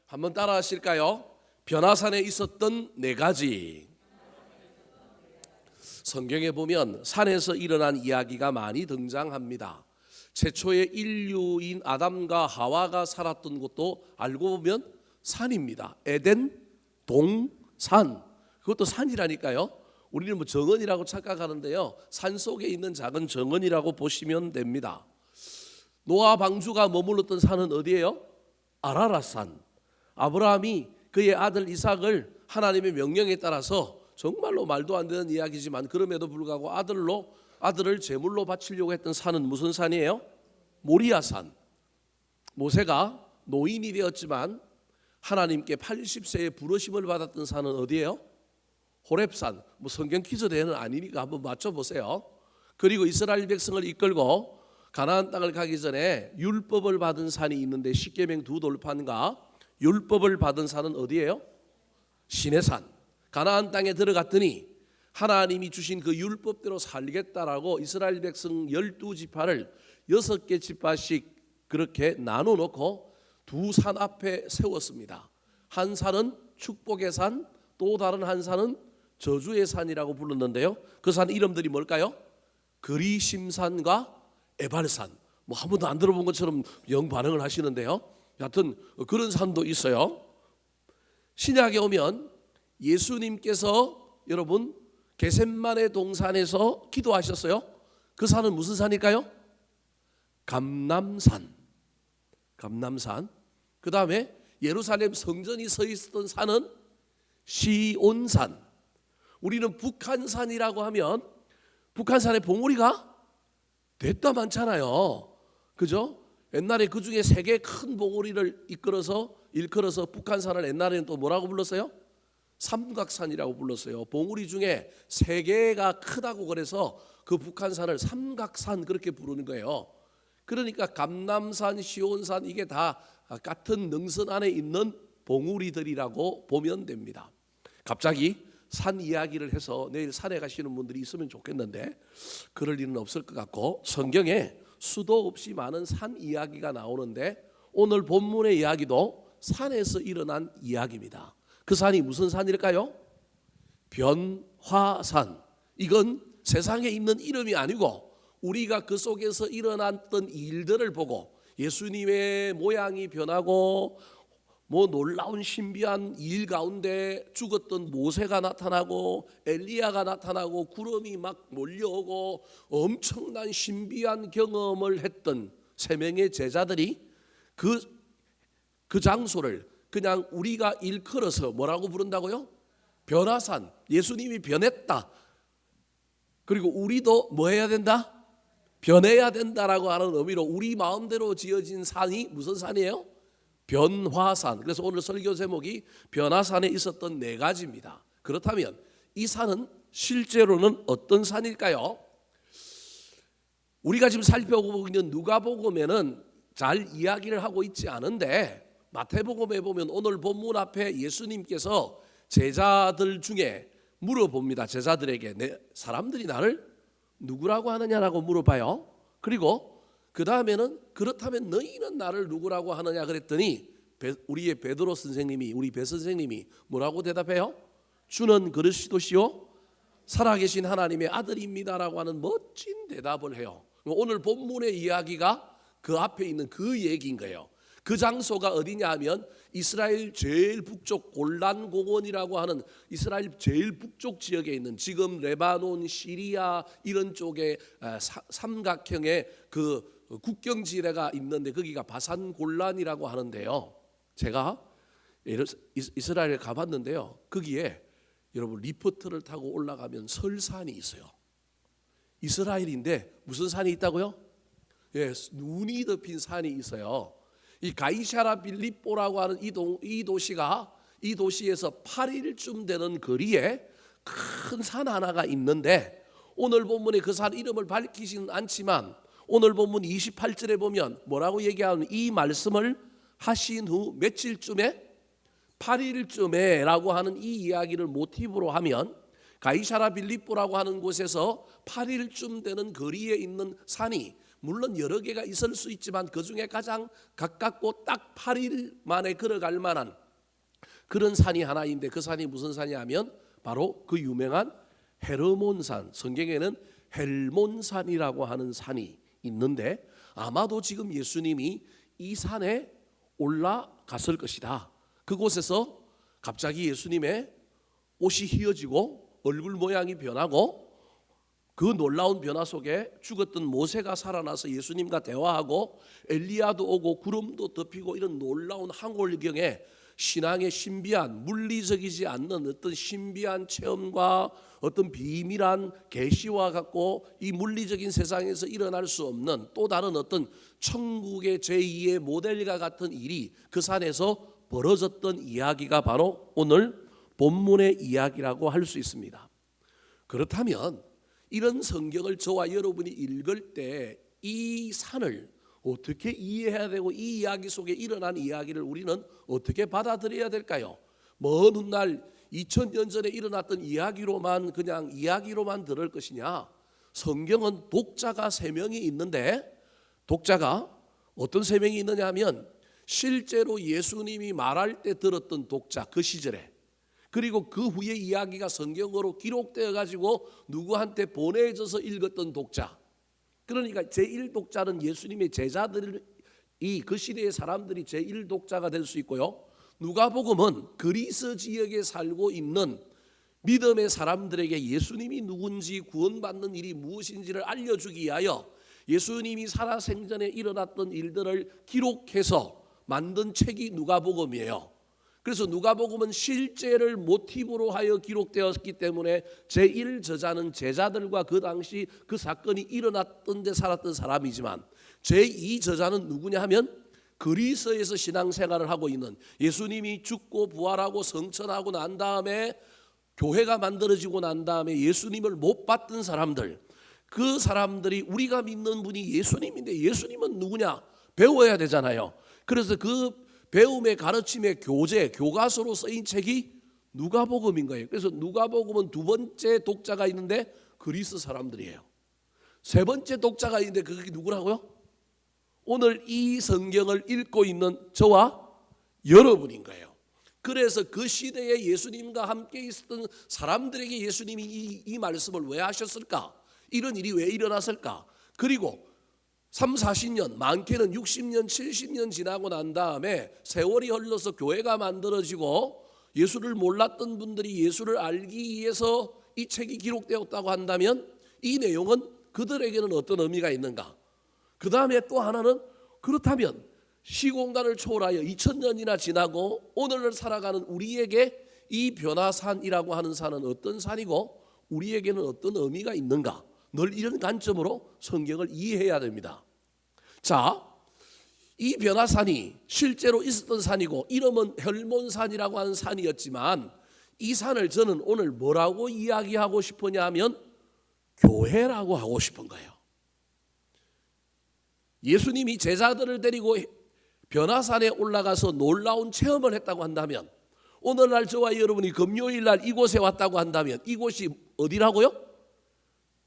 한번 따라 하실까요? 변화산에 있었던 네 가지. 성경에 보면 산에서 일어난 이야기가 많이 등장합니다. 최초의 인류인 아담과 하와가 살았던 곳도 알고 보면 산입니다. 에덴 동산, 그것도 산이라니까요. 우리는 뭐 정원이라고 착각하는데요, 산 속에 있는 작은 정원이라고 보시면 됩니다. 노아 방주가 머물렀던 산은 어디예요? 아라랏산. 아브라함이 그의 아들 이삭을 하나님의 명령에 따라서, 정말로 말도 안 되는 이야기지만 그럼에도 불구하고 아들을 제물로 바치려고 했던 산은 무슨 산이에요? 모리아산. 모세가 노인이 되었지만 하나님께 80세에 부르심을 받았던 산은 어디예요? 호렙산. 뭐 성경 퀴즈 대회는 아니니까 한번 맞춰보세요. 그리고 이스라엘 백성을 이끌고 가나안 땅을 가기 전에 율법을 받은 산이 있는데, 십계명 두 돌판과 율법을 받은 산은 어디예요? 시내산. 가나안 땅에 들어갔더니 하나님이 주신 그 율법대로 살겠다라고 이스라엘 백성 12지파를 6개 지파씩 그렇게 나눠 놓고 두 산 앞에 세웠습니다. 한 산은 축복의 산, 또 다른 한 산은 저주의 산이라고 불렀는데요, 그 산 이름들이 뭘까요? 그리심산과 에발산. 뭐 한 번도 안 들어본 것처럼 영 반응을 하시는데요, 여하튼 그런 산도 있어요. 신약에 오면 예수님께서 여러분 겟셋마네 동산에서 기도하셨어요. 그 산은 무슨 산일까요? 감람산. 그 다음에 예루살렘 성전이 서 있었던 산은 시온산. 우리는 북한산이라고 하면 북한산에 봉우리가 됐다 많잖아요, 그죠? 옛날에 그 중에 세 개 큰 봉우리를 일컬어서 북한산을 옛날에는 또 뭐라고 불렀어요? 삼각산이라고 불렀어요. 봉우리 중에 세 개가 크다고 그래서 그 북한산을 삼각산 그렇게 부르는 거예요. 그러니까 감람산, 시온산, 이게 다 같은 능선 안에 있는 봉우리들이라고 보면 됩니다. 갑자기 산 이야기를 해서 내일 산에 가시는 분들이 있으면 좋겠는데 그럴 일은 없을 것 같고, 성경에 수도 없이 많은 산 이야기가 나오는데 오늘 본문의 이야기도 산에서 일어난 이야기입니다. 그 산이 무슨 산일까요? 변화산. 이건 세상에 있는 이름이 아니고 우리가 그 속에서 일어났던 일들을 보고 예수님의 모양이 변하고 뭐 놀라운 신비한 일 가운데 죽었던 모세가 나타나고 엘리야가 나타나고 구름이 막 몰려오고 엄청난 신비한 경험을 했던 세 명의 제자들이 그 장소를 그냥 우리가 일컬어서 뭐라고 부른다고요? 변화산. 예수님이 변했다. 그리고 우리도 뭐 해야 된다? 변해야 된다라고 하는 의미로 우리 마음대로 지어진 산이 무슨 산이에요? 변화산. 그래서 오늘 설교 제목이 변화산에 있었던 네 가지입니다. 그렇다면 이 산은 실제로는 어떤 산일까요? 우리가 지금 살펴보고 있는 누가복음에는 잘 이야기를 하고 있지 않은데, 마태복음에 보면 오늘 본문 앞에 예수님께서 제자들 중에 물어봅니다. 제자들에게 사람들이 나를 누구라고 하느냐라고 물어봐요. 그리고 그 다음에는 그렇다면 너희는 나를 누구라고 하느냐 그랬더니 우리의 베드로 선생님이, 우리 배 선생님이 뭐라고 대답해요? 주는 그리스도시요 살아계신 하나님의 아들입니다라고 하는 멋진 대답을 해요. 오늘 본문의 이야기가 그 앞에 있는 그 얘기인 거예요. 그 장소가 어디냐 하면 이스라엘 제일 북쪽 골란공원이라고 하는 이스라엘 제일 북쪽 지역에 있는, 지금 레바논, 시리아 이런 쪽에 삼각형의 그 국경지대가 있는데 거기가 바산 골란이라고 하는데요, 제가 이스라엘에 가봤는데요, 거기에 여러분 리프트를 타고 올라가면 설산이 있어요. 이스라엘인데 무슨 산이 있다고요? 예, 눈이 덮인 산이 있어요. 이 가이사라 빌립보라고 하는 이 도시에서 8일쯤 되는 거리에 큰 산 하나가 있는데, 오늘 본문에 그 산 이름을 밝히지는 않지만 오늘 본문 28절에 보면 뭐라고 얘기하면, 이 말씀을 하신 후 며칠쯤에 8일쯤에 라고 하는 이 이야기를 모티브로 하면, 가이사라 빌립보라고 하는 곳에서 8일쯤 되는 거리에 있는 산이 물론 여러 개가 있을 수 있지만 그중에 가장 가깝고 딱 8일 만에 걸어갈 만한 그런 산이 하나 있는데, 그 산이 무슨 산이냐면 바로 그 유명한 헤르몬산, 성경에는 헬몬산이라고 하는 산이 있는데, 아마도 지금 예수님이 이 산에 올라갔을 것이다. 그곳에서 갑자기 예수님의 옷이 휘어지고 얼굴 모양이 변하고, 그 놀라운 변화 속에 죽었던 모세가 살아나서 예수님과 대화하고 엘리야도 오고 구름도 덮이고, 이런 놀라운 황홀경에 신앙의 신비한, 물리적이지 않는 어떤 신비한 체험과 어떤 비밀한 계시와 같고, 이 물리적인 세상에서 일어날 수 없는 또 다른 어떤 천국의 제2의 모델과 같은 일이 그 산에서 벌어졌던 이야기가 바로 오늘 본문의 이야기라고 할 수 있습니다. 그렇다면 이런 성경을 저와 여러분이 읽을 때 이 산을 어떻게 이해해야 되고, 이 이야기 속에 일어난 이야기를 우리는 어떻게 받아들여야 될까요? 먼 훗날 2000년 전에 일어났던 이야기로만, 그냥 이야기로만 들을 것이냐? 성경은 독자가 3명이 있는데, 독자가 어떤 3명이 있느냐 하면 실제로 예수님이 말할 때 들었던 독자, 그 시절에, 그리고 그 후에 이야기가 성경으로 기록되어 가지고 누구한테 보내져서 읽었던 독자. 그러니까 제1독자는 예수님의 제자들이, 그 시대의 사람들이 제1독자가 될 수 있고요, 누가복음은 그리스 지역에 살고 있는 믿음의 사람들에게 예수님이 누군지, 구원받는 일이 무엇인지를 알려주기 위하여 예수님이 살아생전에 일어났던 일들을 기록해서 만든 책이 누가복음이에요. 그래서 누가복음은 실제를 모티브로 하여 기록되었기 때문에 제1저자는 제자들과 그 당시 그 사건이 일어났던 데 살았던 사람이지만, 제2저자는 누구냐 하면 그리스에서 신앙생활을 하고 있는, 예수님이 죽고 부활하고 성천하고 난 다음에 교회가 만들어지고 난 다음에 예수님을 못 봤던 사람들, 그 사람들이 우리가 믿는 분이 예수님인데 예수님은 누구냐 배워야 되잖아요. 그래서 그 배움의 가르침의 교재, 교과서로 쓰인 책이 누가복음인 거예요. 그래서 누가복음은 2번째 독자가 있는데 그리스 사람들이에요. 3번째 독자가 있는데 그게 누구라고요? 오늘 이 성경을 읽고 있는 저와 여러분인 거예요. 그래서 그 시대에 예수님과 함께 있었던 사람들에게 예수님이 이 말씀을 왜 하셨을까? 이런 일이 왜 일어났을까? 그리고 3, 40년, 많게는 60년, 70년 지나고 난 다음에 세월이 흘러서 교회가 만들어지고 예수를 몰랐던 분들이 예수를 알기 위해서 이 책이 기록되었다고 한다면, 이 내용은 그들에게는 어떤 의미가 있는가? 그 다음에 또 하나는, 그렇다면 시공간을 초월하여 2000년이나 지나고 오늘을 살아가는 우리에게 이 변화산이라고 하는 산은 어떤 산이고 우리에게는 어떤 의미가 있는가? 늘 이런 관점으로 성경을 이해해야 됩니다. 자, 이 변화산이 실제로 있었던 산이고 이름은 헬몬산이라고 하는 산이었지만, 이 산을 저는 오늘 뭐라고 이야기하고 싶으냐 하면 교회라고 하고 싶은 거예요. 예수님이 제자들을 데리고 변화산에 올라가서 놀라운 체험을 했다고 한다면, 오늘날 저와 여러분이 금요일날 이곳에 왔다고 한다면 이곳이 어디라고요?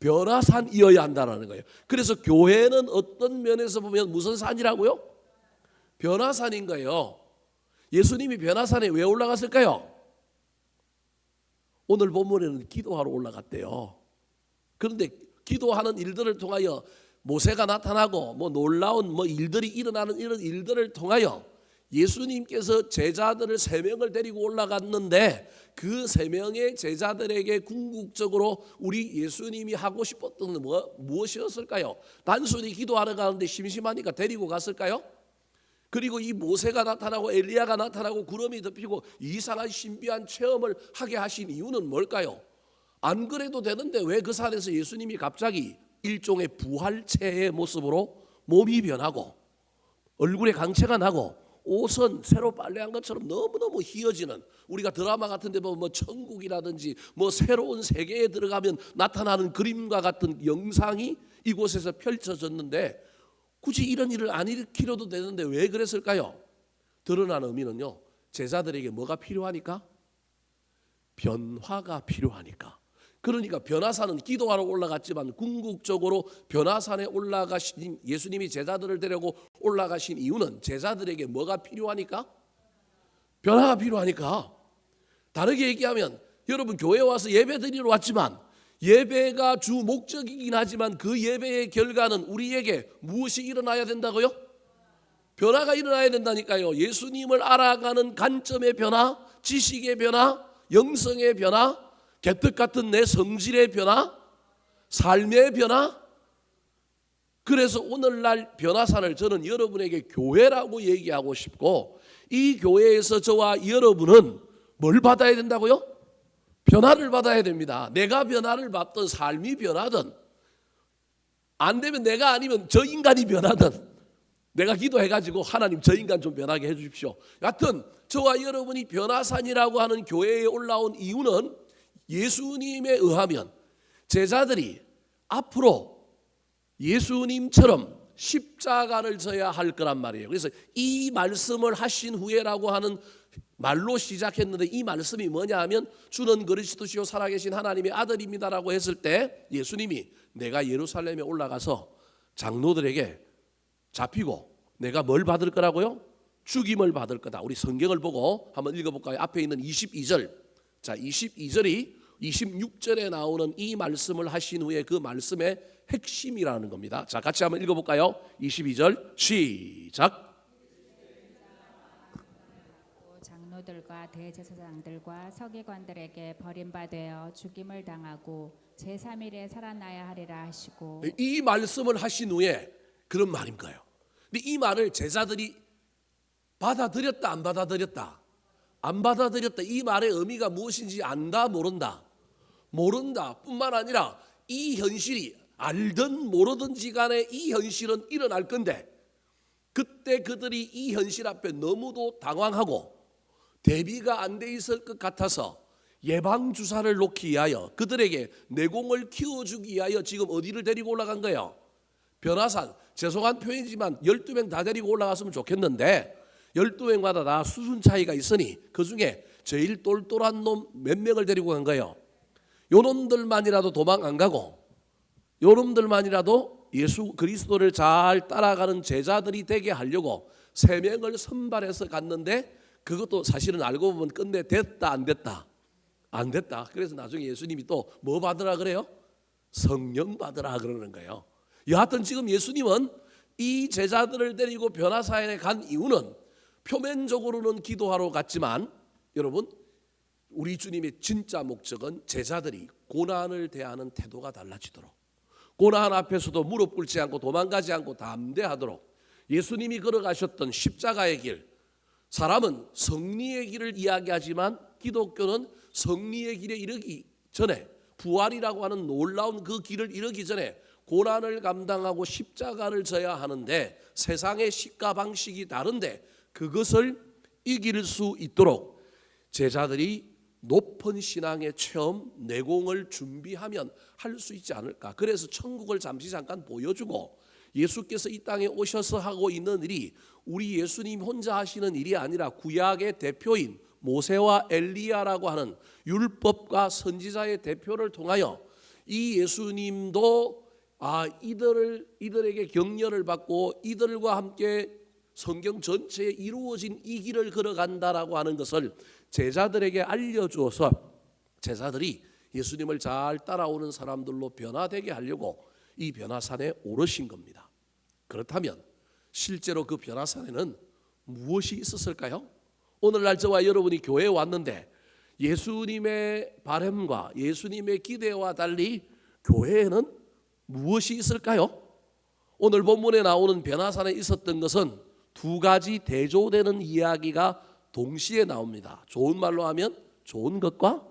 변화산이어야 한다는 거예요. 그래서 교회는 어떤 면에서 보면 무슨 산이라고요? 변화산인 거예요. 예수님이 변화산에 왜 올라갔을까요? 오늘 본문에는 기도하러 올라갔대요. 그런데 기도하는 일들을 통하여 모세가 나타나고 놀라운 일들이 일어나는 이런 일들을 통하여 예수님께서 제자들을 3명을 데리고 올라갔는데, 그 3명의 제자들에게 궁극적으로 우리 예수님이 하고 싶었던 무엇이었을까요? 단순히 기도하러 가는데 심심하니까 데리고 갔을까요? 그리고 이 모세가 나타나고 엘리야가 나타나고 구름이 덮이고 이상한 신비한 체험을 하게 하신 이유는 뭘까요? 안 그래도 되는데 왜 그 산에서 예수님이 갑자기 일종의 부활체의 모습으로 몸이 변하고 얼굴에 광채가 나고 옷은 새로 빨래한 것처럼 너무너무 희어지는, 우리가 드라마 같은 데 보면 천국이라든지 새로운 세계에 들어가면 나타나는 그림과 같은 영상이 이곳에서 펼쳐졌는데, 굳이 이런 일을 안 일으키려도 되는데 왜 그랬을까요? 드러난 의미는요, 제자들에게 뭐가 필요하니까? 변화가 필요하니까. 그러니까 변화산은 기도하러 올라갔지만 궁극적으로 변화산에 올라가신 예수님이 제자들을 데리고 올라가신 이유는 제자들에게 뭐가 필요하니까? 변화가 필요하니까. 다르게 얘기하면 여러분 교회 와서 예배 드리러 왔지만 예배가 주 목적이긴 하지만 그 예배의 결과는 우리에게 무엇이 일어나야 된다고요? 변화가 일어나야 된다니까요. 예수님을 알아가는 관점의 변화, 지식의 변화, 영성의 변화, 개떡 같은 내 성질의 변화, 삶의 변화. 그래서 오늘날 변화산을 저는 여러분에게 교회라고 얘기하고 싶고, 이 교회에서 저와 여러분은 뭘 받아야 된다고요? 변화를 받아야 됩니다. 내가 변화를 받든 삶이 변하든, 안 되면 내가 아니면 저 인간이 변하든, 내가 기도해가지고 하나님 저 인간 좀 변하게 해주십시오. 여하튼 저와 여러분이 변화산이라고 하는 교회에 올라온 이유는 예수님에 의하면 제자들이 앞으로 예수님처럼 십자가를 져야 할 거란 말이에요. 그래서 이 말씀을 하신 후에라고 하는 말로 시작했는데, 이 말씀이 뭐냐 하면 주는 그리스도시요 살아계신 하나님의 아들입니다라고 했을 때 예수님이 내가 예루살렘에 올라가서 장로들에게 잡히고 내가 뭘 받을 거라고요? 죽임을 받을 거다. 우리 성경을 보고 한번 읽어볼까요? 앞에 있는 22절. 자, 22절이 26절에 나오는 이 말씀을 하신 후에 그 말씀의 핵심이라는 겁니다. 자, 같이 한번 읽어볼까요? 22절 시작. 장로들과 대제사장들과 서기관들에게 버림받아 죽임을 당하고 제3일에 살아나야 하리라 하시고. 이 말씀을 하신 후에 그런 말인 거예요. 근데 이 말을 제자들이 받아들였다 안 받아들였다? 안 받아들였다. 이 말의 의미가 무엇인지 안다 모른다? 모른다 뿐만 아니라 이 현실이 알든 모르든지 간에 이 현실은 일어날 건데, 그때 그들이 이 현실 앞에 너무도 당황하고 대비가 안 돼 있을 것 같아서 예방주사를 놓기 위하여 그들에게 내공을 키워주기 위하여 지금 어디를 데리고 올라간 거예요? 변화산. 죄송한 표현이지만 12명 다 데리고 올라갔으면 좋겠는데 12명마다 다 수준 차이가 있으니 그중에 제일 똘똘한 놈 몇 명을 데리고 간 거예요. 요놈들만이라도 도망 안 가고 요놈들만이라도 예수 그리스도를 잘 따라가는 제자들이 되게 하려고 3명을 선발해서 갔는데, 그것도 사실은 알고 보면 끝내 됐다 안 됐다? 안 됐다. 그래서 나중에 예수님이 또 뭐 받으라 그래요? 성령 받으라 그러는 거예요. 여하튼 지금 예수님은 이 제자들을 데리고 변화산에 간 이유는 표면적으로는 기도하러 갔지만, 여러분 우리 주님의 진짜 목적은 제자들이 고난을 대하는 태도가 달라지도록, 고난 앞에서도 무릎 꿇지 않고 도망가지 않고 담대하도록 예수님이 걸어가셨던 십자가의 길, 사람은 승리의 길을 이야기하지만 기독교는 승리의 길에 이르기 전에, 부활이라고 하는 놀라운 그 길을 이르기 전에 고난을 감당하고 십자가를 져야 하는데, 세상의 식과 방식이 다른데 그것을 이길 수 있도록 제자들이 높은 신앙의 체험, 내공을 준비하면 할 수 있지 않을까. 그래서 천국을 잠시 잠깐 보여주고, 예수께서 이 땅에 오셔서 하고 있는 일이 우리 예수님 혼자 하시는 일이 아니라 구약의 대표인 모세와 엘리야라고 하는 율법과 선지자의 대표를 통하여 이 예수님도 이들에게 격려를 받고 이들과 함께 성경 전체에 이루어진 이 길을 걸어간다라고 하는 것을 제자들에게 알려주어서 제자들이 예수님을 잘 따라오는 사람들로 변화되게 하려고 이 변화산에 오르신 겁니다. 그렇다면 실제로 그 변화산에는 무엇이 있었을까요? 오늘날 저와 여러분이 교회에 왔는데 예수님의 바람과 예수님의 기대와 달리 교회에는 무엇이 있을까요? 오늘 본문에 나오는 변화산에 있었던 것은 두 가지 대조되는 이야기가 동시에 나옵니다. 좋은 말로 하면 좋은 것과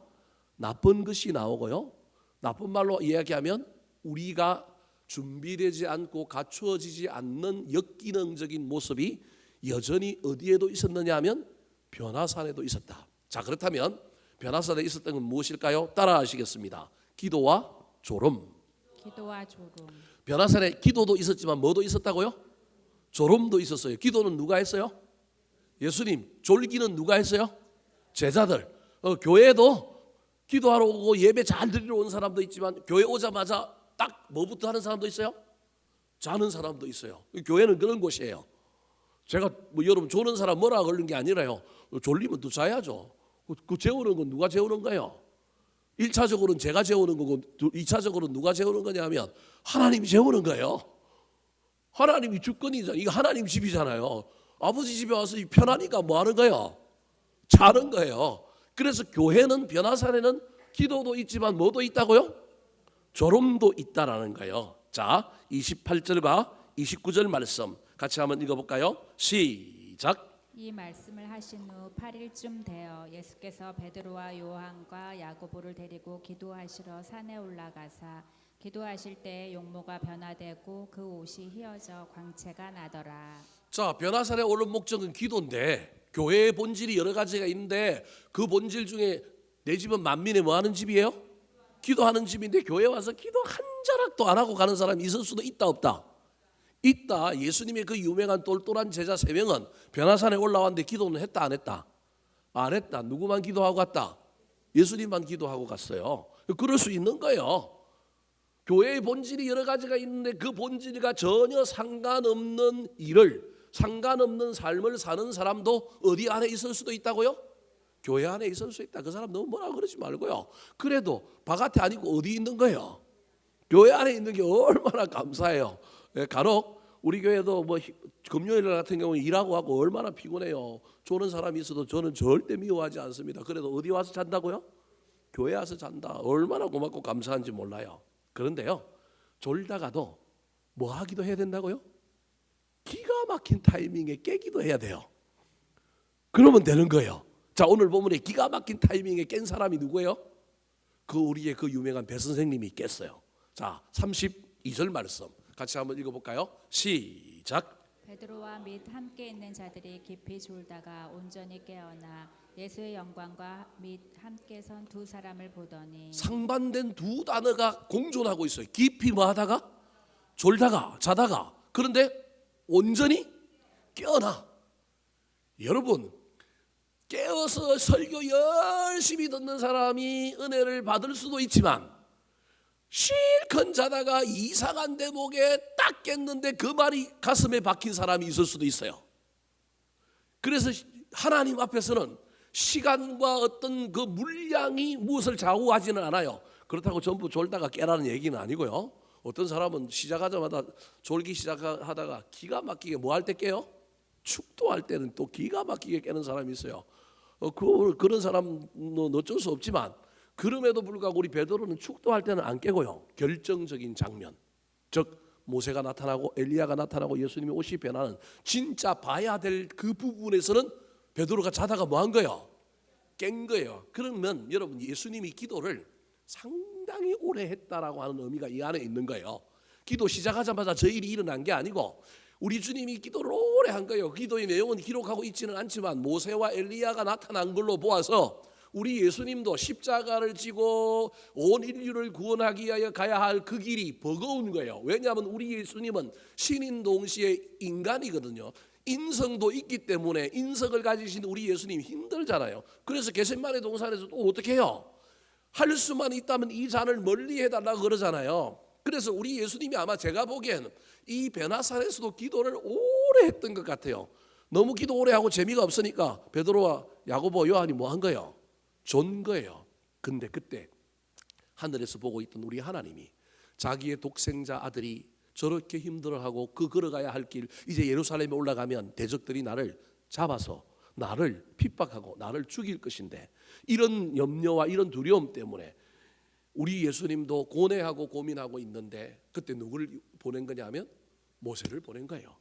나쁜 것이 나오고요. 나쁜 말로 이야기하면 우리가 준비되지 않고 갖추어지지 않는 역기능적인 모습이 여전히 어디에도 있었느냐 하면 변화산에도 있었다. 자, 그렇다면 변화산에 있었던 건 무엇일까요? 따라 하시겠습니다. 기도와 조름. 기도와 조름. 변화산에 기도도 있었지만 뭐도 있었다고요? 조름도 있었어요. 기도는 누가 했어요? 예수님. 졸기는 누가 했어요? 제자들. 교회도 기도하러 오고 예배 잘 드리러 온 사람도 있지만 교회 오자마자 딱 뭐부터 하는 사람도 있어요? 자는 사람도 있어요. 교회는 그런 곳이에요. 제가 뭐 여러분 조는 사람 뭐라 그러는 게 아니라요. 졸리면 또 자야죠. 그 재우는 건 누가 재우는 거예요? 1차적으로는 제가 재우는 거고 2차적으로는 누가 재우는 거냐면 하나님이 재우는 거예요. 하나님이 주권이잖아요. 이거 하나님 집이잖아요. 아버지 집에 와서 편하니까 뭐 하는 거예요? 자는 거예요. 그래서 교회는 변화산에는 기도도 있지만 뭐도 있다고요? 졸음도 있다라는 거예요. 자, 28절과 29절 말씀 같이 한번 읽어볼까요? 시작. 이 말씀을 하신 후 8일쯤 되어 예수께서 베드로와 요한과 야고보를 데리고 기도하시러 산에 올라가사 기도하실 때 용모가 변화되고 그 옷이 휘어져 광채가 나더라. 자, 변화산에 오른 목적은 기도인데 교회의 본질이 여러 가지가 있는데 그 본질 중에 내 집은 만민의 뭐 하는 집이에요? 기도하는 집인데 교회 와서 기도 한 자락도 안 하고 가는 사람이 있을 수도 있다 없다? 있다. 예수님의 그 유명한 똘똘한 제자 3명은 변화산에 올라왔는데 기도는 했다 안 했다? 안 했다. 누구만 기도하고 갔다? 예수님만 기도하고 갔어요. 그럴 수 있는 거예요. 교회의 본질이 여러 가지가 있는데 그 본질과 전혀 상관없는 일을 상관없는 삶을 사는 사람도 어디 안에 있을 수도 있다고요? 교회 안에 있을 수 있다. 그 사람 너무 뭐라 그러지 말고요. 그래도 바깥에 아니고 어디 있는 거예요? 교회 안에 있는 게 얼마나 감사해요. 간혹 우리 교회도 뭐 금요일 같은 경우는 일하고 하고 얼마나 피곤해요. 조는 사람이 있어도 저는 절대 미워하지 않습니다. 그래도 어디 와서 잔다고요? 교회 와서 잔다. 얼마나 고맙고 감사한지 몰라요. 그런데요, 졸다가도 뭐 하기도 해야 된다고요? 기가 막힌 타이밍에 깨기도 해야 돼요. 그러면 되는 거예요. 자, 오늘 본문에 기가 막힌 타이밍에 깬 사람이 누구예요? 그 우리의 그 유명한 배 선생님이 깼어요. 자, 32절 말씀 같이 한번 읽어볼까요? 시작. 베드로와 및 함께 있는 자들이 깊이 졸다가 온전히 깨어나 예수의 영광과 및 함께 선 두 사람을 보더니 상반된 두 단어가 공존하고 있어요. 깊이 뭐 하다가? 졸다가 자다가. 그런데 온전히 깨어나. 여러분, 깨어서 설교 열심히 듣는 사람이 은혜를 받을 수도 있지만 실컷 자다가 이상한 대목에 딱 깼는데 그 말이 가슴에 박힌 사람이 있을 수도 있어요. 그래서 하나님 앞에서는 시간과 어떤 그 물량이 무엇을 좌우하지는 않아요. 그렇다고 전부 졸다가 깨라는 얘기는 아니고요. 어떤 사람은 시작하자마자 졸기 시작하다가 기가 막히게 뭐 할 때 깨요? 축도할 때는 또 기가 막히게 깨는 사람이 있어요. 그런 사람은 어쩔 수 없지만 그럼에도 불구하고 우리 베드로는 축도할 때는 안 깨고요. 결정적인 장면, 즉 모세가 나타나고 엘리야가 나타나고 예수님의 옷이 변하는 진짜 봐야 될 그 부분에서는 베드로가 자다가 뭐 한 거예요? 깬 거예요. 그러면 여러분 예수님이 기도를 상당히 오래 했다라고 하는 의미가 이 안에 있는 거예요. 기도 시작하자마자 저 일이 일어난 게 아니고 우리 주님이 기도를 오래 한 거예요. 기도의 내용은 기록하고 있지는 않지만 모세와 엘리야가 나타난 걸로 보아서 우리 예수님도 십자가를 지고 온 인류를 구원하기 위하여 가야 할 그 길이 버거운 거예요. 왜냐하면 우리 예수님은 신인 동시에 인간이거든요. 인성도 있기 때문에 인성을 가지신 우리 예수님 힘들잖아요. 그래서 겟세마네 동산에서 또 어떻게 해요? 할 수만 있다면 이 잔을 멀리 해달라고 그러잖아요. 그래서 우리 예수님이 아마 제가 보기에는 이 변화산에서도 기도를 오래 했던 것 같아요. 너무 기도 오래 하고 재미가 없으니까 베드로와 야고보 요한이 뭐 한 거예요? 존 거예요. 근데 그때 하늘에서 보고 있던 우리 하나님이 자기의 독생자 아들이 저렇게 힘들어하고 그 걸어가야 할 길, 이제 예루살렘에 올라가면 대적들이 나를 잡아서 나를 핍박하고 나를 죽일 것인데 이런 염려와 이런 두려움 때문에 우리 예수님도 고뇌하고 고민하고 있는데 그때 누구를 보낸 거냐면 모세를 보낸 거예요.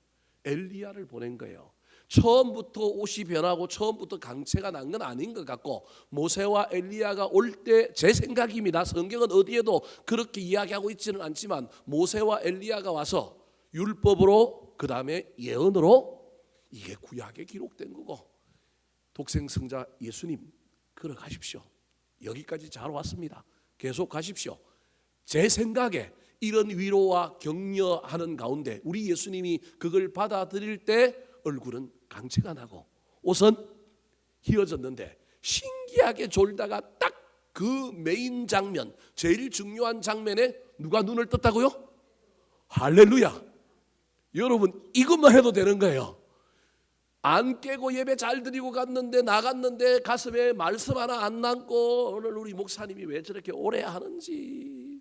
엘리야를 보낸 거예요. 처음부터 옷이 변하고 처음부터 강체가 난 건 아닌 것 같고 모세와 엘리야가 올 때 제 생각입니다. 성경은 어디에도 그렇게 이야기하고 있지는 않지만 모세와 엘리야가 와서 율법으로 그 다음에 예언으로 이게 구약에 기록된 거고 독생성자 예수님 걸어가십시오. 여기까지 잘 왔습니다. 계속 가십시오. 제 생각에 이런 위로와 격려하는 가운데 우리 예수님이 그걸 받아들일 때 얼굴은 강체가 나고 옷은 휘어졌는데 신기하게 졸다가 딱 그 메인 장면, 제일 중요한 장면에 누가 눈을 떴다고요? 할렐루야. 여러분 이것만 해도 되는 거예요. 안 깨고 예배 잘 드리고 갔는데 나갔는데 가슴에 말씀 하나 안 남고 오늘 우리 목사님이 왜 저렇게 오래 하는지,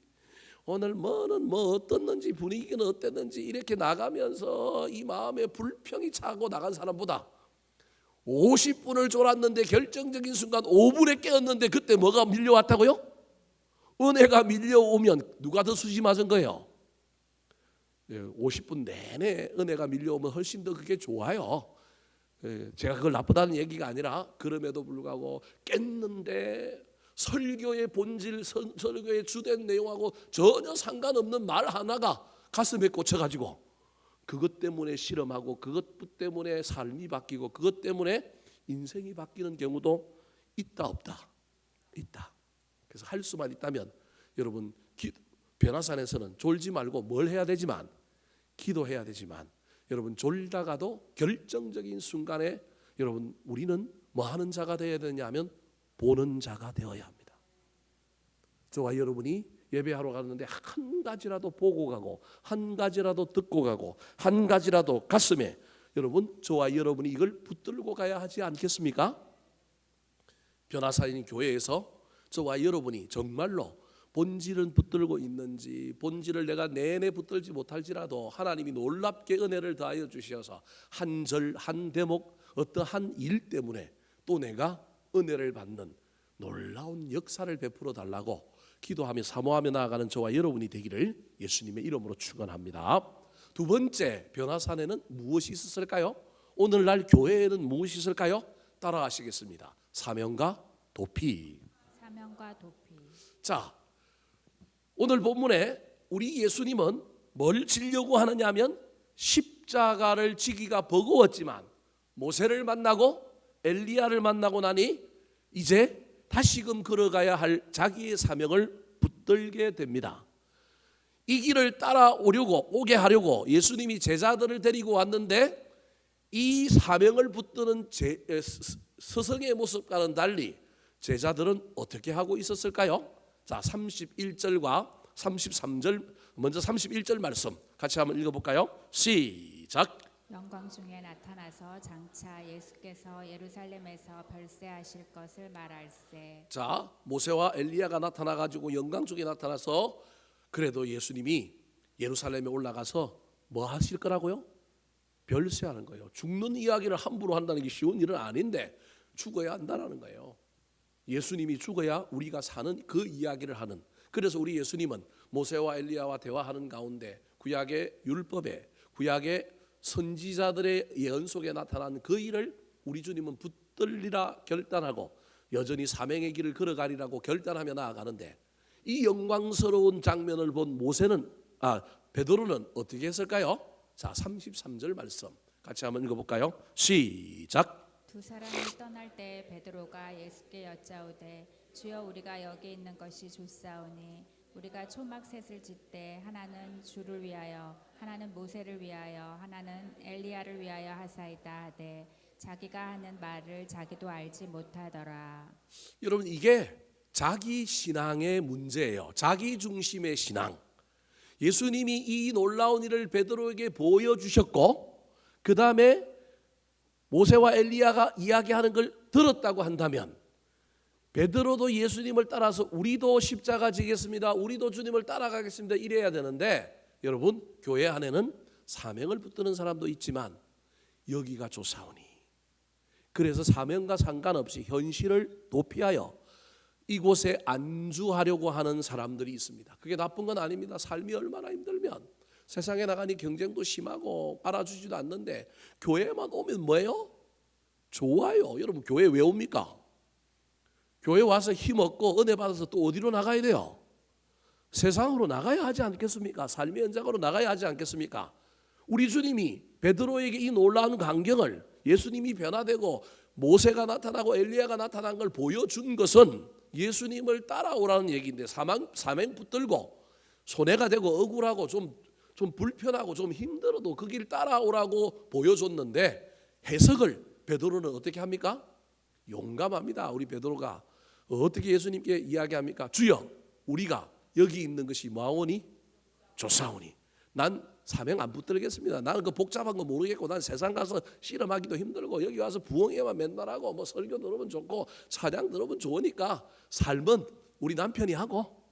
오늘 뭐는 뭐 어떻는지, 분위기는 어땠는지 이렇게 나가면서 이 마음에 불평이 차고 나간 사람보다 50분을 졸았는데 결정적인 순간 5분에 깨었는데 그때 뭐가 밀려왔다고요? 은혜가 밀려오면 누가 더 수지 맞은 거예요? 50분 내내 은혜가 밀려오면 훨씬 더 그게 좋아요. 제가 그걸 나쁘다는 얘기가 아니라 그럼에도 불구하고 깼는데 설교의 본질, 설교의 주된 내용하고 전혀 상관없는 말 하나가 가슴에 꽂혀가지고 그것 때문에 실험하고 그것 때문에 삶이 바뀌고 그것 때문에 인생이 바뀌는 경우도 있다 없다? 있다. 그래서 할 수만 있다면 여러분 변화산에서는 졸지 말고 뭘 해야 되지만 기도해야 되지만 여러분 졸다가도 결정적인 순간에 여러분 우리는 뭐 하는 자가 되어야 되냐면 보는 자가 되어야 합니다. 저와 여러분이 예배하러 가는데 한 가지라도 보고 가고 한 가지라도 듣고 가고 한 가지라도 가슴에 여러분 저와 여러분이 이걸 붙들고 가야 하지 않겠습니까? 변화사인 교회에서 저와 여러분이 정말로 본질은 붙들고 있는지, 본질을 내가 내내 붙들지 못할지라도 하나님이 놀랍게 은혜를 더하여 주셔서 한 절 한 대목 어떠한 일 때문에 또 내가 은혜를 받는 놀라운 역사를 베풀어 달라고 기도하며 사모하며 나아가는 저와 여러분이 되기를 예수님의 이름으로 축원합니다. 두 번째, 변화산에는 무엇이 있었을까요? 오늘날 교회에는 무엇이 있을까요? 따라하시겠습니다. 사명과 도피. 사명과 도피. 자, 오늘 본문에 우리 예수님은 뭘 지려고 하느냐 하면 십자가를 지기가 버거웠지만 모세를 만나고 엘리야를 만나고 나니 이제 다시금 걸어가야 할 자기의 사명을 붙들게 됩니다. 이 길을 따라오려고 오게 하려고 예수님이 제자들을 데리고 왔는데 이 사명을 붙드는 스승의 모습과는 달리 제자들은 어떻게 하고 있었을까요? 자, 31절과 33절, 먼저 31절 말씀 같이 한번 읽어볼까요? 시작. 영광 중에 나타나서 장차 예수께서 예루살렘에서 별세하실 것을 말할세. 자, 모세와 엘리야가 나타나가지고 영광 중에 나타나서 그래도 예수님이 예루살렘에 올라가서 뭐 하실 거라고요? 별세하는 거예요. 죽는 이야기를 함부로 한다는 게 쉬운 일은 아닌데 죽어야 한다는 거예요. 예수님이 죽어야 우리가 사는 그 이야기를 하는. 그래서 우리 예수님은 모세와 엘리야와 대화하는 가운데 구약의 율법에, 구약의 선지자들의 예언 속에 나타난 그 일을 우리 주님은 붙들리라 결단하고 여전히 사명의 길을 걸어가리라고 결단하며 나아가는데 이 영광스러운 장면을 본 베드로는 어떻게 했을까요? 자, 33절 말씀 같이 한번 읽어볼까요? 시작. 두 사람이 떠날 때 베드로가 예수께 여짜오되 주여 우리가 여기 있는 것이 좋사오니 우리가 초막셋을 짓되 하나는 주를 위하여 하나는 모세를 위하여 하나는 엘리야를 위하여 하사이다 하되 자기가 하는 말을 자기도 알지 못하더라. 여러분 이게 자기 신앙의 문제예요. 자기 중심의 신앙. 예수님이 이 놀라운 일을 베드로에게 보여주셨고 그 다음에 모세와 엘리야가 이야기하는 걸 들었다고 한다면 베드로도 예수님을 따라서 우리도 십자가 지겠습니다. 우리도 주님을 따라가겠습니다. 이래야 되는데 여러분 교회 안에는 사명을 붙드는 사람도 있지만 여기가 조사오니 그래서 사명과 상관없이 현실을 도피하여 이곳에 안주하려고 하는 사람들이 있습니다. 그게 나쁜 건 아닙니다. 삶이 얼마나 힘들면 세상에 나가니 경쟁도 심하고 알아주지도 않는데 교회만 오면 뭐예요? 좋아요. 여러분 교회 왜 옵니까? 교회 와서 힘없고 은혜 받아서 또 어디로 나가야 돼요? 세상으로 나가야 하지 않겠습니까? 삶의 현장으로 나가야 하지 않겠습니까? 우리 주님이 베드로에게 이 놀라운 광경을 예수님이 변화되고 모세가 나타나고 엘리야가 나타난 걸 보여준 것은 예수님을 따라오라는 얘기인데 사명 붙들고 손해가 되고 억울하고 좀 불편하고 좀 힘들어도 그 길 따라오라고 보여줬는데 해석을 베드로는 어떻게 합니까? 용감합니다. 우리 베드로가 어떻게 예수님께 이야기합니까? 주여, 우리가 여기 있는 것이 뭐하오니? 조사오니. 난 사명 안 붙들겠습니다. 나는 그 복잡한 거 모르겠고, 난 세상 가서 실험하기도 힘들고, 여기 와서 부흥회만 맨날 하고, 뭐 설교 들으면 좋고 찬양 들으면 좋으니까 삶은 우리 남편이 하고,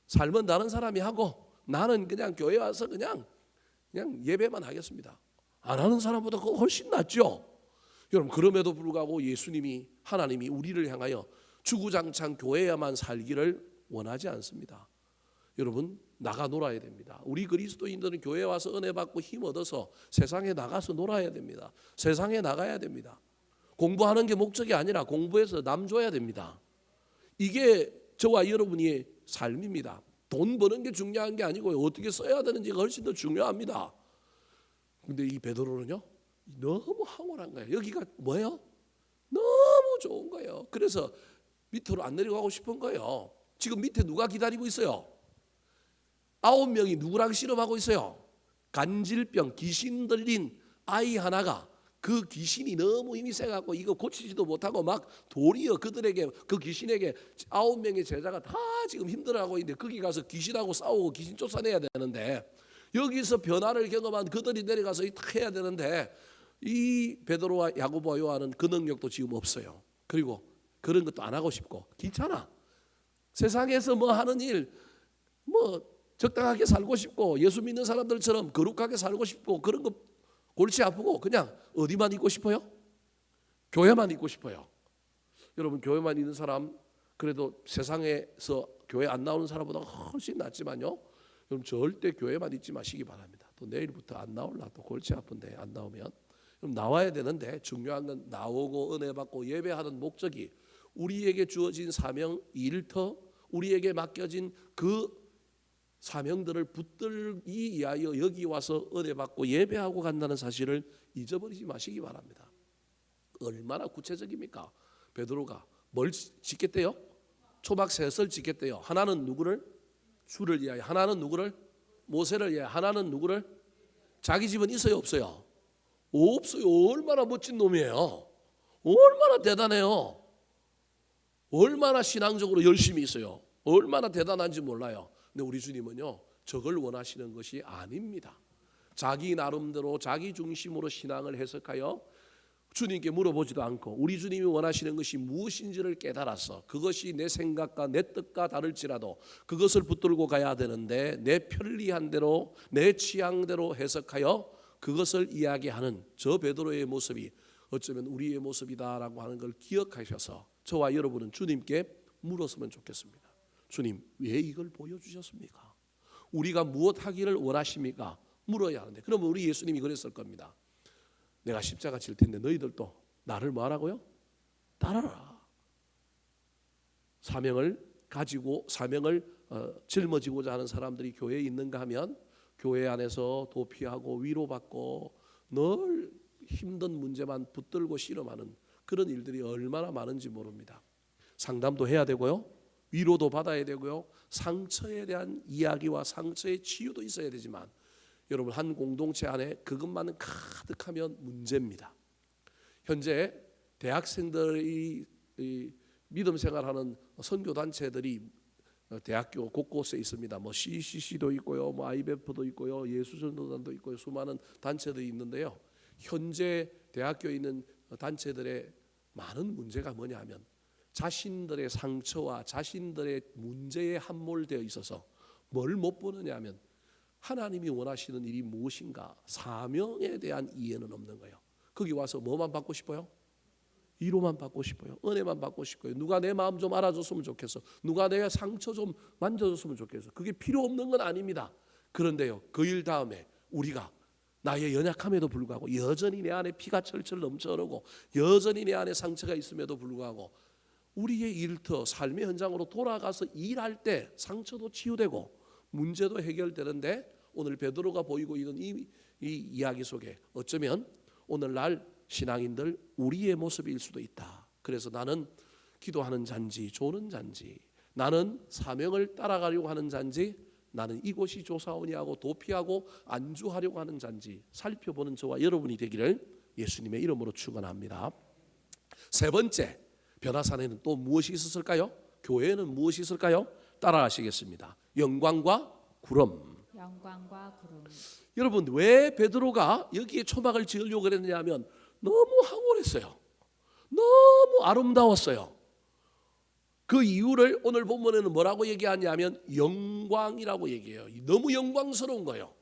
삶은 다른 사람이 하고, 나는 그냥 교회 와서 그냥 예배만 하겠습니다. 안 하는 사람보다 그거 훨씬 낫죠. 여러분, 그럼에도 불구하고 예수님이, 하나님이 우리를 향하여 주구장창 교회야만 살기를 원하지 않습니다. 여러분, 나가 놀아야 됩니다. 우리 그리스도인들은 교회 와서 은혜 받고 힘 얻어서 세상에 나가서 놀아야 됩니다. 세상에 나가야 됩니다. 공부하는 게 목적이 아니라 공부해서 남 줘야 됩니다. 이게 저와 여러분의 삶입니다. 돈 버는 게 중요한 게 아니고요, 어떻게 써야 되는지가 훨씬 더 중요합니다. 근데 이 베드로는요, 너무 황홀한 거예요. 여기가 뭐예요? 너무 좋은 거예요. 그래서 밑으로 안 내려가고 싶은 거예요. 지금 밑에 누가 기다리고 있어요? 9명이 누구랑 실험하고 있어요? 간질병, 귀신 들린 아이 하나가, 그 귀신이 너무 힘이 세갖고 이거 고치지도 못하고 막 도리어 그들에게, 그 귀신에게 9명의 제자가 다 지금 힘들어하고 있는데, 거기 가서 귀신하고 싸우고 귀신 쫓아내야 되는데, 여기서 변화를 경험한 그들이 내려가서 딱 해야 되는데, 이 베드로와 야고보와 요한은 그 능력도 지금 없어요. 그리고 그런 것도 안 하고 싶고 귀찮아. 세상에서 뭐 하는 일, 뭐 적당하게 살고 싶고 예수 믿는 사람들처럼 거룩하게 살고 싶고, 그런 거 골치 아프고 그냥 어디만 있고 싶어요? 교회만 있고 싶어요. 여러분, 교회만 있는 사람 그래도 세상에서 교회 안 나오는 사람보다 훨씬 낫지만요, 여러분 절대 교회만 있지 마시기 바랍니다. 또 내일부터 안 나올라, 또 골치 아픈데 안 나오면. 그럼 나와야 되는데, 중요한 건 나오고 은혜 받고 예배하는 목적이 우리에게 주어진 사명, 일터, 우리에게 맡겨진 그 사명들을 붙들기 위하여 여기 와서 은혜 받고 예배하고 간다는 사실을 잊어버리지 마시기 바랍니다. 얼마나 구체적입니까? 베드로가 뭘 짓겠대요? 초막 셋을 짓겠대요. 하나는 누구를? 주를 위하여. 하나는 누구를? 모세를 위하여. 하나는 누구를? 자기 집은 있어요, 없어요? 없어요. 얼마나 멋진 놈이에요. 얼마나 대단해요. 얼마나 신앙적으로 열심히 있어요. 얼마나 대단한지 몰라요. 근데 우리 주님은요, 저걸 원하시는 것이 아닙니다. 자기 나름대로 자기 중심으로 신앙을 해석하여 주님께 물어보지도 않고, 우리 주님이 원하시는 것이 무엇인지를 깨달아서 그것이 내 생각과 내 뜻과 다를지라도 그것을 붙들고 가야 되는데, 내 편리한 대로 내 취향대로 해석하여 그것을 이야기하는 저 베드로의 모습이 어쩌면 우리의 모습이다라고 하는 걸 기억하셔서 저와 여러분은 주님께 물었으면 좋겠습니다. 주님, 왜 이걸 보여주셨습니까? 우리가 무엇 하기를 원하십니까? 물어야 하는데, 그러면 우리 예수님이 그랬을 겁니다. 내가 십자가 질 텐데 너희들도 나를 뭐하라고요? 따라라. 사명을 가지고 사명을 짊어지고자 하는 사람들이 교회에 있는가 하면, 교회 안에서 도피하고 위로받고 늘 힘든 문제만 붙들고 씨름하는 그런 일들이 얼마나 많은지 모릅니다. 상담도 해야 되고요, 위로도 받아야 되고요, 상처에 대한 이야기와 상처의 치유도 있어야 되지만, 여러분, 한 공동체 안에 그것만은 가득하면 문제입니다. 현재 대학생들이 믿음 생활하는 선교 단체들이 대학교 곳곳에 있습니다. 뭐 CCC도 있고요, 뭐 IBF도 있고요, 예수전도단도 있고요, 수많은 단체들이 있는데요. 현재 대학교에 있는 단체들의 많은 문제가 뭐냐면, 자신들의 상처와 자신들의 문제에 함몰되어 있어서 뭘 못 보느냐 하면, 하나님이 원하시는 일이 무엇인가, 사명에 대한 이해는 없는 거예요. 거기 와서 뭐만 받고 싶어요? 위로만 받고 싶어요. 은혜만 받고 싶어요. 누가 내 마음 좀 알아줬으면 좋겠어. 누가 내 상처 좀 만져줬으면 좋겠어. 그게 필요 없는 건 아닙니다. 그런데요, 그 일 다음에 우리가 나의 연약함에도 불구하고 여전히 내 안에 피가 철철 넘쳐 흐르고 여전히 내 안에 상처가 있음에도 불구하고 우리의 일터, 삶의 현장으로 돌아가서 일할 때 상처도 치유되고 문제도 해결되는데, 오늘 베드로가 보이고 있는 이 이야기 속에 어쩌면 오늘날 신앙인들 우리의 모습일 수도 있다. 그래서 나는 기도하는 잔지, 조는 잔지, 나는 사명을 따라가려고 하는 잔지, 나는 이곳이 조사오니 하고 도피하고 안주하려고 하는 잔지 살펴보는 저와 여러분이 되기를 예수님의 이름으로 축원합니다. 세 번째, 변화산에는 또 무엇이 있었을까요? 교회에는 무엇이 있을까요? 따라하시겠습니다. 영광과 구름. 영광과 구름. 여러분, 왜 베드로가 여기에 초막을 지으려고 그랬느냐 하면 너무 황홀했어요. 너무 아름다웠어요. 그 이유를 오늘 본문에는 뭐라고 얘기하냐면 영광이라고 얘기해요. 너무 영광스러운 거예요.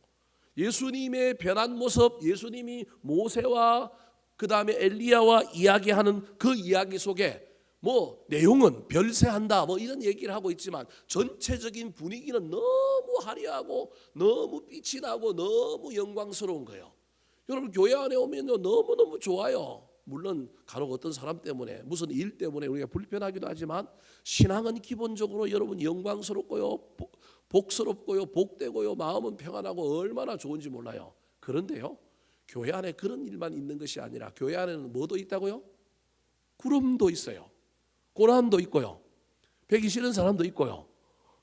예수님의 변한 모습, 예수님이 모세와 그 다음에 엘리야와 이야기하는 그 이야기 속에 뭐 내용은 별세한다 뭐 이런 얘기를 하고 있지만 전체적인 분위기는 너무 화려하고 너무 빛이 나고 너무 영광스러운 거예요. 여러분, 교회 안에 오면요 너무너무 좋아요. 물론 간혹 어떤 사람 때문에 무슨 일 때문에 우리가 불편하기도 하지만 신앙은 기본적으로 여러분 영광스럽고요, 복스럽고요, 복되고요, 마음은 평안하고 얼마나 좋은지 몰라요. 그런데요, 교회 안에 그런 일만 있는 것이 아니라 교회 안에는 뭐도 있다고요? 구름도 있어요. 고난도 있고요. 배기 싫은 사람도 있고요.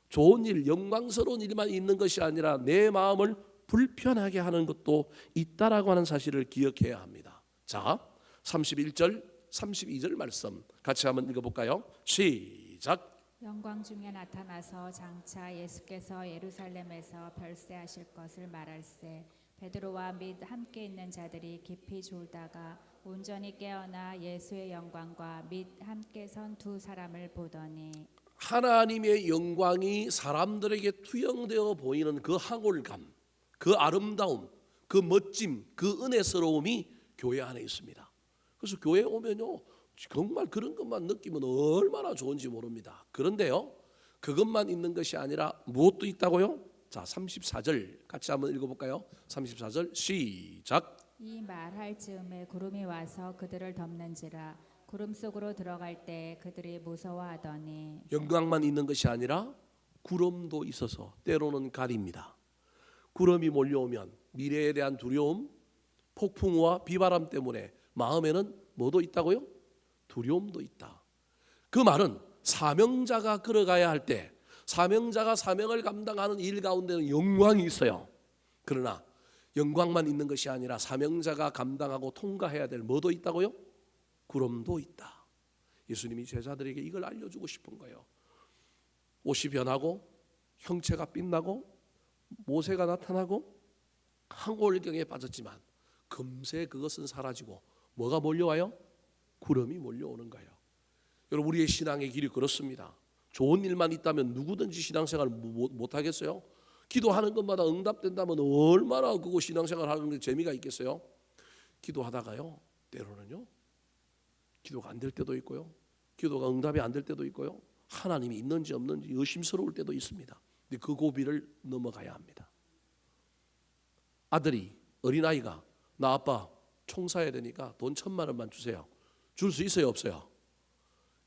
좋은 일, 영광스러운 일만 있는 것이 아니라 내 마음을 불편하게 하는 것도 있다라고 하는 사실을 기억해야 합니다. 자, 31절, 32절 말씀 같이 한번 읽어볼까요? 시작. 영광 중에 나타나서 장차 예수께서 예루살렘에서 별세하실 것을 말할세. 베드로와 및 함께 있는 자들이 깊이 졸다가 온전히 깨어나 예수의 영광과 및 함께 선 두 사람을 보더니 하나님의 영광이 사람들에게 투영되어 보이는 그 황홀감, 그 아름다움, 그 멋짐, 그 은혜스러움이 교회 안에 있습니다. 그래서 교회에 오면요 정말 그런 것만 느끼면 얼마나 좋은지 모릅니다. 그런데요, 그것만 있는 것이 아니라 무엇도 있다고요? 자, 34절 같이 한번 읽어볼까요? 34절 시작. 이 말할 즈음에 구름이 와서 그들을 덮는지라. 구름 속으로 들어갈 때 그들이 무서워하더니 영광만 있는 것이 아니라 구름도 있어서 때로는 가립니다. 구름이 몰려오면 미래에 대한 두려움, 폭풍우와 비바람 때문에 마음에는 뭐도 있다고요? 두려움도 있다. 그 말은 사명자가 걸어가야 할 때 사명자가 사명을 감당하는 일 가운데는 영광이 있어요. 그러나 영광만 있는 것이 아니라 사명자가 감당하고 통과해야 될 뭐도 있다고요? 구름도 있다. 예수님이 제자들에게 이걸 알려주고 싶은 거예요. 옷이 변하고 형체가 빛나고 모세가 나타나고 황홀경에 빠졌지만 금세 그것은 사라지고 뭐가 몰려와요? 구름이 몰려오는 거예요. 여러분, 우리의 신앙의 길이 그렇습니다. 좋은 일만 있다면 누구든지 신앙생활 못 하겠어요? 기도하는 것마다 응답된다면 얼마나 그거 신앙생활 하는 데 재미가 있겠어요? 기도하다가요 때로는요 기도가 안 될 때도 있고요, 기도가 응답이 안 될 때도 있고요, 하나님이 있는지 없는지 의심스러울 때도 있습니다. 근데 그 고비를 넘어가야 합니다. 아들이, 어린아이가 나 아빠 총 사야 되니까 돈 1,000만 원만 주세요. 줄 수 있어요 없어요?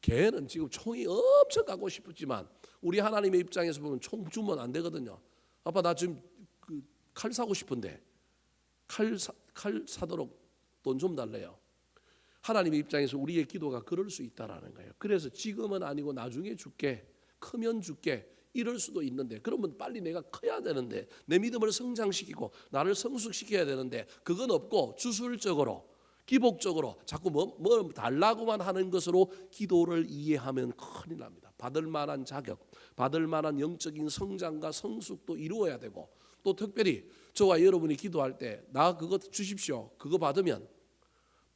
걔는 지금 총이 엄청 갖고 싶었지만 우리 하나님의 입장에서 보면 총 주면 안 되거든요. 아빠 나 지금 칼 사고 싶은데 칼 사도록 돈 좀 달래요. 하나님의 입장에서 우리의 기도가 그럴 수 있다라는 거예요. 그래서 지금은 아니고 나중에 줄게, 크면 줄게 이럴 수도 있는데, 그러면 빨리 내가 커야 되는데 내 믿음을 성장시키고 나를 성숙시켜야 되는데 그건 없고 주술적으로 기복적으로 자꾸 뭐 달라고만 하는 것으로 기도를 이해하면 큰일 납니다. 받을 만한 자격, 받을 만한 영적인 성장과 성숙도 이루어야 되고, 또 특별히 저와 여러분이 기도할 때 나 그거 주십시오, 그거 받으면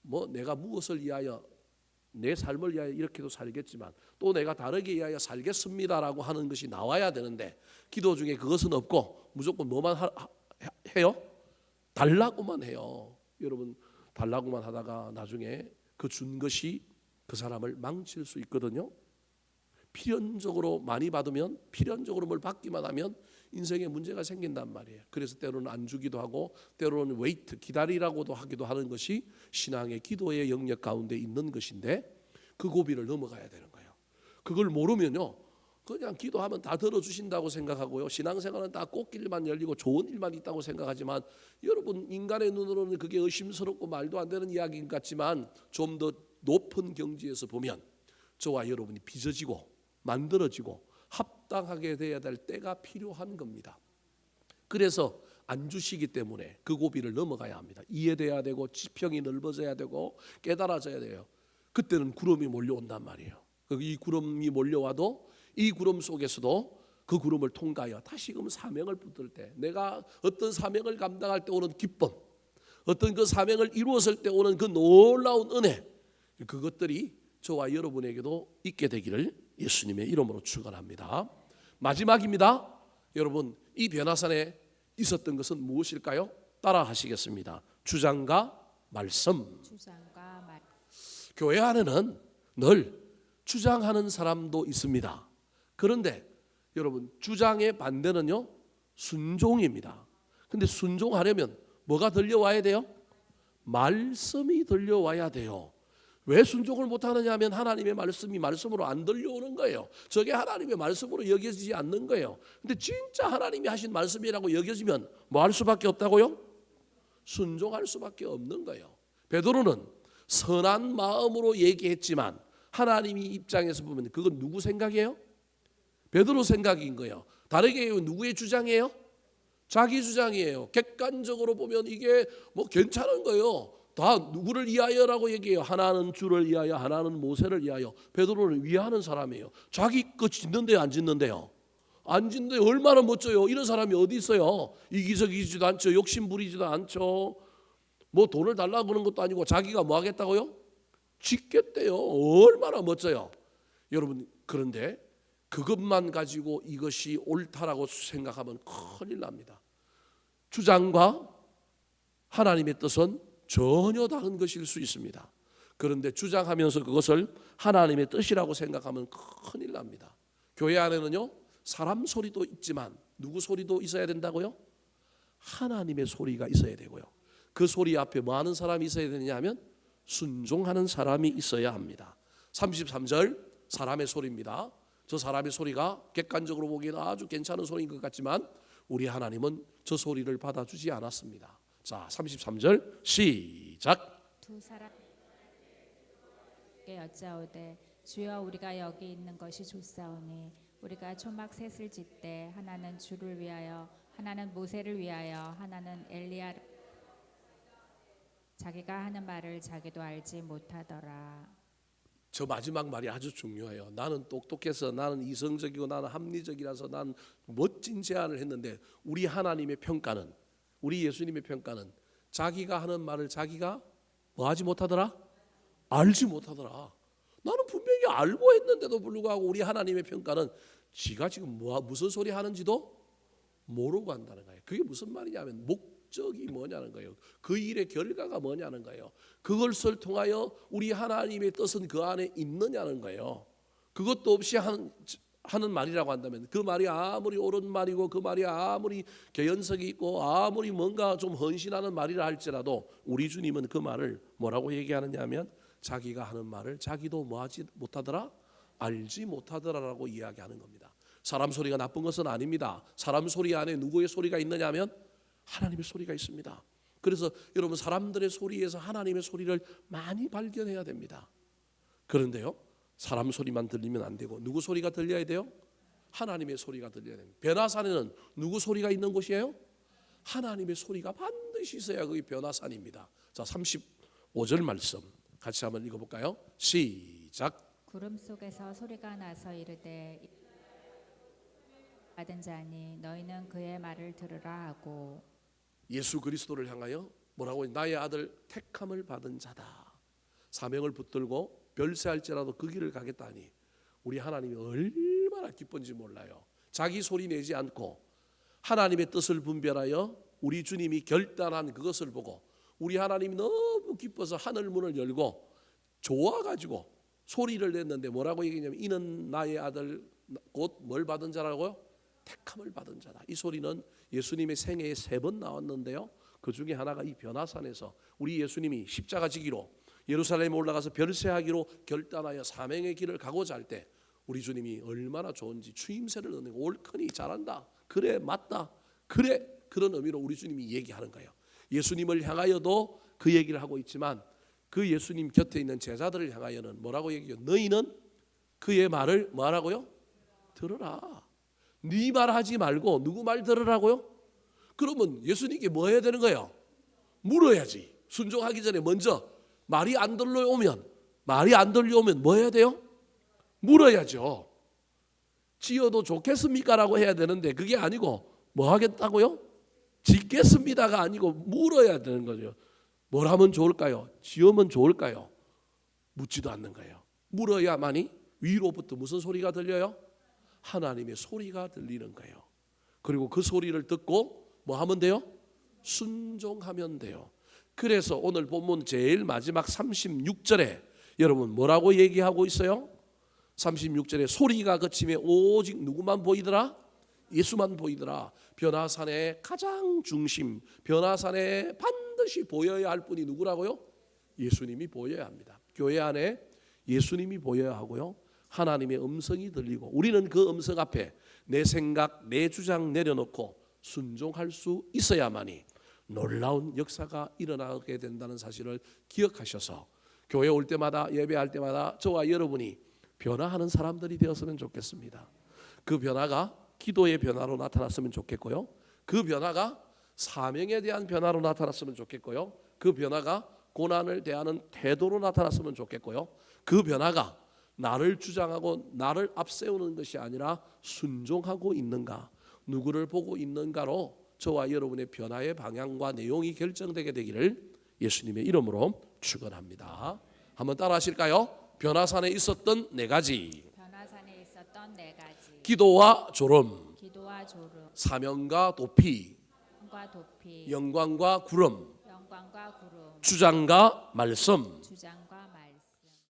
뭐 내가 무엇을 위하여 내 삶을 위하여 이렇게도 살겠지만 또 내가 다르게 위하여 살겠습니다라고 하는 것이 나와야 되는데, 기도 중에 그것은 없고 무조건 뭐만 해요? 달라고만 해요. 여러분, 달라고만 하다가 나중에 그 준 것이 그 사람을 망칠 수 있거든요. 필연적으로 많이 받으면, 필연적으로 뭘 받기만 하면 인생에 문제가 생긴단 말이에요. 그래서 때로는 안 주기도 하고 때로는 웨이트, 기다리라고도 하기도 하는 것이 신앙의 기도의 영역 가운데 있는 것인데, 그 고비를 넘어가야 되는 거예요. 그걸 모르면요 그냥 기도하면 다 들어주신다고 생각하고요, 신앙생활은 다 꽃길만 열리고 좋은 일만 있다고 생각하지만, 여러분 인간의 눈으로는 그게 의심스럽고 말도 안 되는 이야기인 것 같지만 좀 더 높은 경지에서 보면 저와 여러분이 빚어지고 만들어지고 합당하게 돼야 될 때가 필요한 겁니다. 그래서 안 주시기 때문에 그 고비를 넘어가야 합니다. 이해돼야 되고 지평이 넓어져야 되고 깨달아져야 돼요. 그때는 구름이 몰려온단 말이에요. 이 구름이 몰려와도 이 구름 속에서도 그 구름을 통과하여 다시금 사명을 붙들 때, 내가 어떤 사명을 감당할 때 오는 기쁨, 어떤 그 사명을 이루었을 때 오는 그 놀라운 은혜, 그것들이 저와 여러분에게도 있게 되기를 예수님의 이름으로 축원합니다. 마지막입니다. 여러분, 이 변화산에 있었던 것은 무엇일까요? 따라 하시겠습니다. 주장과 말씀. 주장과 말. 교회 안에는 늘 주장하는 사람도 있습니다. 그런데 여러분, 주장의 반대는요, 순종입니다. 근데 순종하려면 뭐가 들려와야 돼요? 말씀이 들려와야 돼요. 왜 순종을 못하느냐 하면 하나님의 말씀이 말씀으로 안 들려오는 거예요. 저게 하나님의 말씀으로 여겨지지 않는 거예요. 근데 진짜 하나님이 하신 말씀이라고 여겨지면 뭐 할 수밖에 없다고요? 순종할 수밖에 없는 거예요. 베드로는 선한 마음으로 얘기했지만 하나님이 입장에서 보면 그건 누구 생각이에요? 베드로 생각인 거예요. 다르게 누구의 주장이에요? 자기 주장이에요. 객관적으로 보면 이게 뭐 괜찮은 거예요. 다 누구를 위하여라고 얘기해요. 하나는 주를 위하여, 하나는 모세를 위하여. 베드로를 위하는 사람이에요. 자기 거 짓는데요, 안 짓는데요? 안 짓는데 얼마나 멋져요. 이런 사람이 어디 있어요? 이기적이지도 않죠. 욕심 부리지도 않죠. 뭐 돈을 달라고 그러는 것도 아니고 자기가 뭐 하겠다고요? 짓겠대요. 얼마나 멋져요. 여러분, 그런데 그것만 가지고 이것이 옳다라고 생각하면 큰일 납니다. 주장과 하나님의 뜻은 전혀 다른 것일 수 있습니다. 그런데 주장하면서 그것을 하나님의 뜻이라고 생각하면 큰일 납니다. 교회 안에는요, 사람 소리도 있지만 누구 소리도 있어야 된다고요? 하나님의 소리가 있어야 되고요. 그 소리 앞에 뭐 하는 사람이 있어야 되느냐 하면 순종하는 사람이 있어야 합니다. 33절 사람의 소리입니다. 저 사람의 소리가 객관적으로 보기에는 아주 괜찮은 소리인 것 같지만 우리 하나님은 저 소리를 받아주지 않았습니다. 자, 33절 시작. 두 사람께 여짜오되 주여 우리가 여기 있는 것이 좋사오니 우리가 초막 셋을 짓되 하나는 주를 위하여 하나는 모세를 위하여 하나는 엘리야. 자기가 하는 말을 자기도 알지 못하더라. 저 마지막 말이 아주 중요해요. 나는 똑똑해서, 나는 이성적이고, 나는 합리적이라서 난 멋진 제안을 했는데 우리 하나님의 평가는, 우리 예수님의 평가는 자기가 하는 말을 자기가 뭐 하지 못하더라? 알지 못하더라. 나는 분명히 알고 했는데도 불구하고 우리 하나님의 평가는 지가 지금 무슨 소리 하는지도 모르고 한다는 거예요. 그게 무슨 말이냐면 목적이 뭐냐는 거예요. 그 일의 결과가 뭐냐는 거예요. 그것을 통하여 우리 하나님의 뜻은 그 안에 있느냐는 거예요. 그것도 없이 하는 말이라고 한다면 그 말이 아무리 옳은 말이고 그 말이 아무리 개연성이 있고 아무리 뭔가 좀 헌신하는 말이라 할지라도 우리 주님은 그 말을 뭐라고 얘기하느냐 하면 자기가 하는 말을 자기도 뭐하지 못하더라? 알지 못하더라라고 이야기하는 겁니다. 사람 소리가 나쁜 것은 아닙니다. 사람 소리 안에 누구의 소리가 있느냐 하면 하나님의 소리가 있습니다. 그래서 여러분, 사람들의 소리에서 하나님의 소리를 많이 발견해야 됩니다. 그런데요, 사람 소리만 들리면 안 되고 누구 소리가 들려야 돼요? 하나님의 소리가 들려야 됩니다. 변화산에는 누구 소리가 있는 곳이에요? 하나님의 소리가 반드시 있어야 그게 변화산입니다. 자, 35절 말씀 같이 한번 읽어볼까요? 시작. 구름 속에서 소리가 나서 이르되 받은 자니 너희는 그의 말을 들으라 하고. 예수 그리스도를 향하여 뭐라고? 나의 아들 택함을 받은 자다. 사명을 붙들고 별세할지라도 그 길을 가겠다니 우리 하나님이 얼마나 기쁜지 몰라요. 자기 소리 내지 않고 하나님의 뜻을 분별하여 우리 주님이 결단한 그것을 보고 우리 하나님이 너무 기뻐서 하늘 문을 열고 좋아가지고 소리를 냈는데 뭐라고 얘기했냐면 이는 나의 아들 곧 뭘 받은 자라고요? 택함을 받은 자다. 이 소리는 예수님의 생애에 3번 나왔는데요, 그 중에 하나가 이 변화산에서 우리 예수님이 십자가 지기로 예루살렘에 올라가서 별세하기로 결단하여 사명의 길을 가고자 할 때 우리 주님이 얼마나 좋은지 추임새를 얻는 옳거니 잘한다, 그래 맞다, 그래, 그런 의미로 우리 주님이 얘기하는 거예요. 예수님을 향하여도 그 얘기를 하고 있지만 그 예수님 곁에 있는 제자들을 향하여는 뭐라고 얘기해요? 너희는 그의 말을 뭐하라고요? 들으라. 네 말하지 말고 누구 말 들으라고요? 그러면 예수님께 뭐 해야 되는 거예요? 물어야지. 순종하기 전에 먼저 말이 안 들려오면 말이 안 들려오면 뭐 해야 돼요? 물어야죠. 지어도 좋겠습니까? 라고 해야 되는데 그게 아니고 뭐 하겠다고요? 짓겠습니다가 아니고 물어야 되는 거죠. 뭘 하면 좋을까요? 지으면 좋을까요? 묻지도 않는 거예요. 물어야만이 위로부터 무슨 소리가 들려요? 하나님의 소리가 들리는 거예요. 그리고 그 소리를 듣고 뭐 하면 돼요? 순종하면 돼요. 그래서 오늘 본문 제일 마지막 36절에 여러분 뭐라고 얘기하고 있어요? 36절에 소리가 그치며 오직 누구만 보이더라? 예수만 보이더라. 변화산의 가장 중심, 변화산에 반드시 보여야 할 분이 누구라고요? 예수님이 보여야 합니다. 교회 안에 예수님이 보여야 하고요. 하나님의 음성이 들리고 우리는 그 음성 앞에 내 생각, 내 주장 내려놓고 순종할 수 있어야만이 놀라운 역사가 일어나게 된다는 사실을 기억하셔서 교회 올 때마다 예배할 때마다 저와 여러분이 변화하는 사람들이 되었으면 좋겠습니다. 그 변화가 기도의 변화로 나타났으면 좋겠고요. 그 변화가 사명에 대한 변화로 나타났으면 좋겠고요. 그 변화가 고난을 대하는 태도로 나타났으면 좋겠고요. 그 변화가 나를 주장하고 나를 앞세우는 것이 아니라 순종하고 있는가, 누구를 보고 있는가로 저와 여러분의 변화의 방향과 내용이 결정되게 되기를 예수님의 이름으로 축원합니다. 한번 따라 하실까요? 변화산에 있었던 네 가지. 변화산에 있었던 네 가지. 기도와 조름, 기도와 조름, 사명과 도피, 과 도피, 영광과 구름, 영광과 구름, 주장과 말씀. 주장과 말씀.